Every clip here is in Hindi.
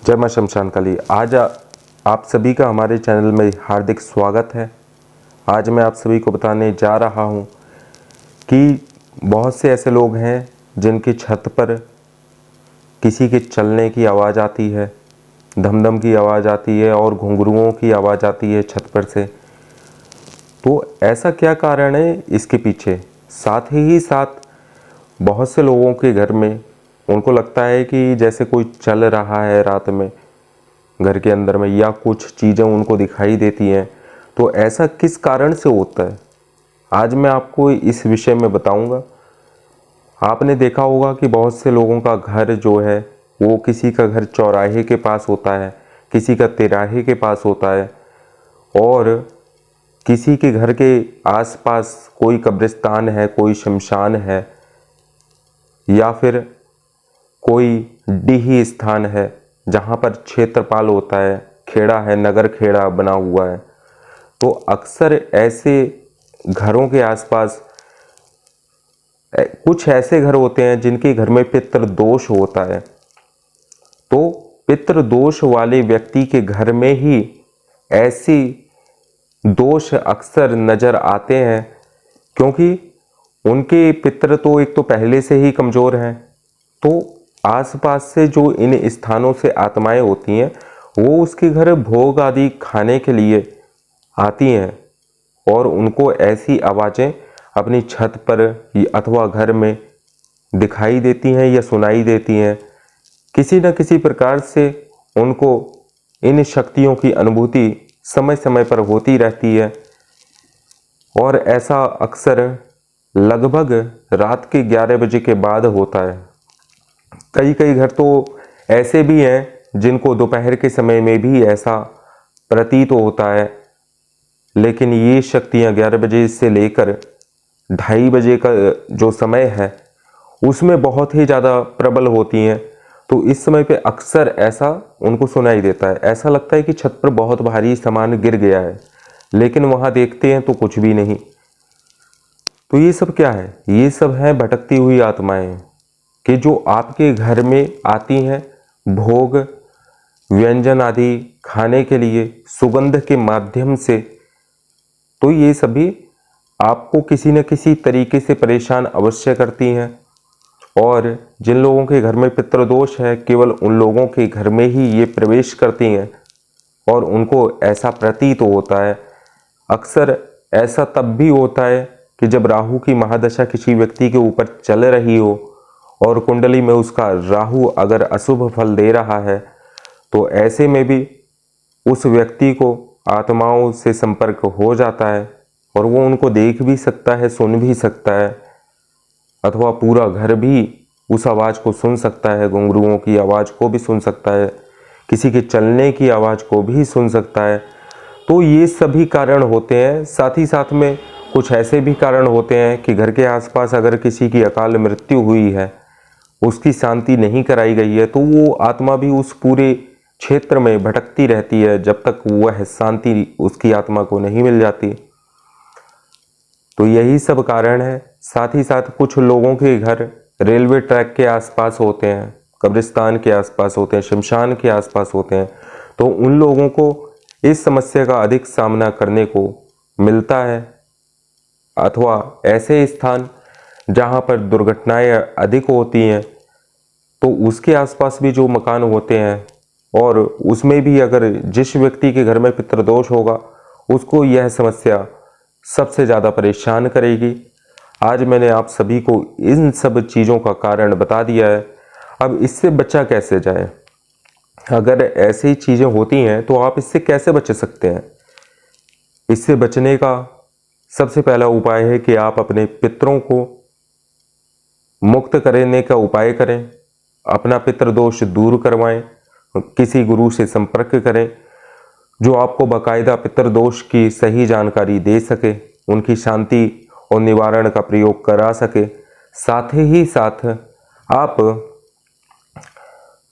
जय मां शमशान काली। आज आप सभी का हमारे चैनल में हार्दिक स्वागत है। आज मैं आप सभी को बताने जा रहा हूं कि बहुत से ऐसे लोग हैं जिनकी छत पर किसी के चलने की आवाज़ आती है, धम-धम की आवाज़ आती है और घुंघरुओं की आवाज़ आती है छत पर से। तो ऐसा क्या कारण है इसके पीछे? साथ ही साथ बहुत से लोगों के घर में उनको लगता है कि जैसे कोई चल रहा है रात में घर के अंदर में, या कुछ चीज़ें उनको दिखाई देती हैं। तो ऐसा किस कारण से होता है, आज मैं आपको इस विषय में बताऊंगा। आपने देखा होगा कि बहुत से लोगों का घर जो है वो किसी का घर चौराहे के पास होता है, किसी का तिराहे के पास होता है, और किसी के घर के आसपास कोई कब्रिस्तान है, कोई शमशान है, या फिर कोई डीही स्थान है जहाँ पर क्षेत्रपाल होता है, खेड़ा है, नगर खेड़ा बना हुआ है। तो अक्सर ऐसे घरों के आसपास कुछ ऐसे घर होते हैं जिनके घर में पितृ दोष होता है। तो पितृ दोष वाले व्यक्ति के घर में ही ऐसी दोष अक्सर नज़र आते हैं, क्योंकि उनके पितृ तो एक तो पहले से ही कमज़ोर हैं। तो आसपास से जो इन स्थानों से आत्माएं होती हैं वो उसके घर भोग आदि खाने के लिए आती हैं, और उनको ऐसी आवाज़ें अपनी छत पर अथवा घर में दिखाई देती हैं या सुनाई देती हैं। किसी न किसी प्रकार से उनको इन शक्तियों की अनुभूति समय समय पर होती रहती है, और ऐसा अक्सर लगभग रात के 11 बजे के बाद होता है। कई कई घर तो ऐसे भी हैं जिनको दोपहर के समय में भी ऐसा प्रतीत होता है, लेकिन ये शक्तियाँ 11 बजे से लेकर 2:30 बजे का जो समय है उसमें बहुत ही ज़्यादा प्रबल होती हैं। तो इस समय पे अक्सर ऐसा उनको सुनाई देता है, ऐसा लगता है कि छत पर बहुत भारी सामान गिर गया है, लेकिन वहाँ देखते हैं तो कुछ भी नहीं। तो ये सब क्या है? ये सब है भटकती हुई आत्माएं कि जो आपके घर में आती हैं भोग व्यंजन आदि खाने के लिए सुगंध के माध्यम से। तो ये सभी आपको किसी न किसी तरीके से परेशान अवश्य करती हैं, और जिन लोगों के घर में पितृदोष है केवल उन लोगों के घर में ही ये प्रवेश करती हैं, और उनको ऐसा प्रतीत होता है। अक्सर ऐसा तब भी होता है कि जब राहु की महादशा किसी व्यक्ति के ऊपर चल रही हो और कुंडली में उसका राहु अगर अशुभ फल दे रहा है, तो ऐसे में भी उस व्यक्ति को आत्माओं से संपर्क हो जाता है, और वो उनको देख भी सकता है, सुन भी सकता है, अथवा पूरा घर भी उस आवाज़ को सुन सकता है, घुंघरुओं की आवाज़ को भी सुन सकता है, किसी के चलने की आवाज़ को भी सुन सकता है। तो ये सभी कारण होते हैं। साथ ही साथ में कुछ ऐसे भी कारण होते हैं कि घर के आसपास अगर किसी की अकाल मृत्यु हुई है, उसकी शांति नहीं कराई गई है, तो वो आत्मा भी उस पूरे क्षेत्र में भटकती रहती है जब तक वह शांति उसकी आत्मा को नहीं मिल जाती। तो यही सब कारण है। साथ ही साथ कुछ लोगों के घर रेलवे ट्रैक के आसपास होते हैं, कब्रिस्तान के आसपास होते हैं, शमशान के आसपास होते हैं। तो उन लोगों को इस समस्या का अधिक सामना करने को मिलता है, अथवा ऐसे स्थान जहां पर दुर्घटनाएं अधिक होती हैं, तो उसके आसपास भी जो मकान होते हैं, और उसमें भी अगर जिस व्यक्ति के घर में पितृदोष होगा उसको यह समस्या सबसे ज़्यादा परेशान करेगी। आज मैंने आप सभी को इन सब चीज़ों का कारण बता दिया है। अब इससे बचा कैसे जाए? अगर ऐसी चीज़ें होती हैं तो आप इससे कैसे बच सकते हैं? इससे बचने का सबसे पहला उपाय है कि आप अपने पितरों को मुक्त करने का उपाय करें, अपना पितृदोष दूर करवाएं, किसी गुरु से संपर्क करें जो आपको बाकायदा पितृदोष की सही जानकारी दे सके, उनकी शांति और निवारण का प्रयोग करा सके। साथ ही साथ आप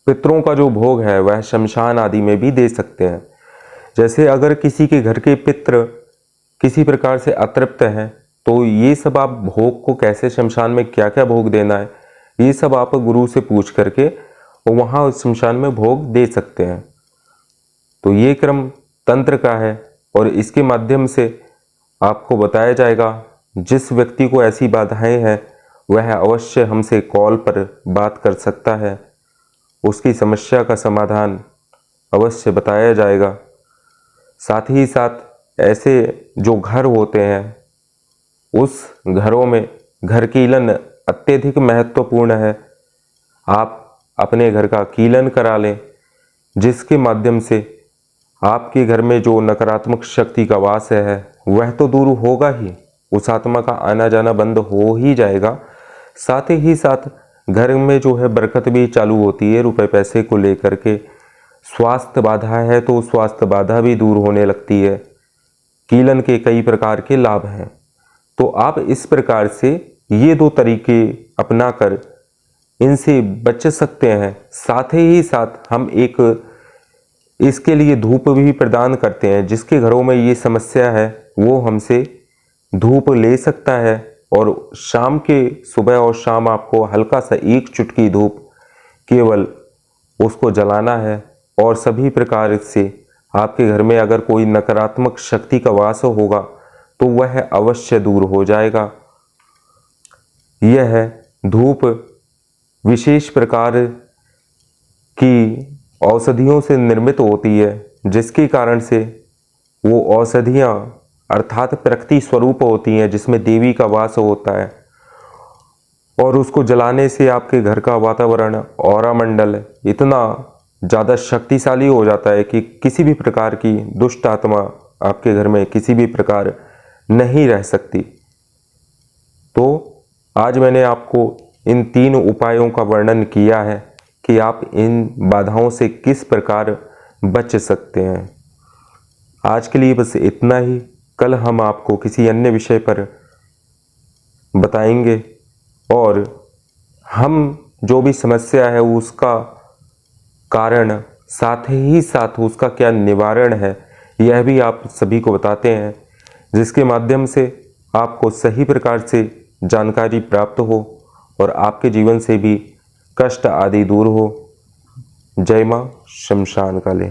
पितरों का जो भोग है वह शमशान आदि में भी दे सकते हैं। जैसे अगर किसी के घर के पितृ किसी प्रकार से अतृप्त हैं, तो ये सब आप भोग को कैसे, शमशान में क्या क्या भोग देना है, ये सब आप गुरु से पूछ करके और वहाँ उस शमशान में भोग दे सकते हैं। तो ये क्रम तंत्र का है और इसके माध्यम से आपको बताया जाएगा। जिस व्यक्ति को ऐसी बाधाएं हैं वह अवश्य हमसे कॉल पर बात कर सकता है, उसकी समस्या का समाधान अवश्य बताया जाएगा। साथ ही साथ ऐसे जो घर होते हैं उस घरों में घर कीलन अत्यधिक महत्वपूर्ण है। आप अपने घर का कीलन करा लें, जिसके माध्यम से आपके घर में जो नकारात्मक शक्ति का वास है वह तो दूर होगा ही, उस आत्मा का आना जाना बंद हो ही जाएगा। साथ ही साथ घर में जो है बरकत भी चालू होती है रुपए पैसे को लेकर के। स्वास्थ्य बाधा है तो स्वास्थ्य बाधा भी दूर होने लगती है। कीलन के कई प्रकार के लाभ हैं। तो आप इस प्रकार से ये 2 तरीके अपनाकर इनसे बच सकते हैं। साथ ही साथ हम एक इसके लिए धूप भी प्रदान करते हैं। जिसके घरों में ये समस्या है वो हमसे धूप ले सकता है और शाम के सुबह और शाम आपको हल्का सा 1 चुटकी धूप केवल उसको जलाना है और सभी प्रकार से आपके घर में अगर कोई नकारात्मक शक्ति का वास होगा तो वह अवश्य दूर हो जाएगा। यह धूप विशेष प्रकार की औषधियों से निर्मित होती है, जिसके कारण से वो औषधियाँ अर्थात प्रकृति स्वरूप होती हैं, जिसमें देवी का वास होता है और उसको जलाने से आपके घर का वातावरण ऑरा मंडल इतना ज़्यादा शक्तिशाली हो जाता है कि किसी भी प्रकार की दुष्ट आत्मा आपके घर में किसी भी प्रकार नहीं रह सकती। तो आज मैंने आपको इन 3 उपायों का वर्णन किया है कि आप इन बाधाओं से किस प्रकार बच सकते हैं। आज के लिए बस इतना ही। कल हम आपको किसी अन्य विषय पर बताएंगे और हम जो भी समस्या है उसका कारण साथ ही साथ उसका क्या निवारण है यह भी आप सभी को बताते हैं, जिसके माध्यम से आपको सही प्रकार से जानकारी प्राप्त हो और आपके जीवन से भी कष्ट आदि दूर हो। जय मां शमशान काली।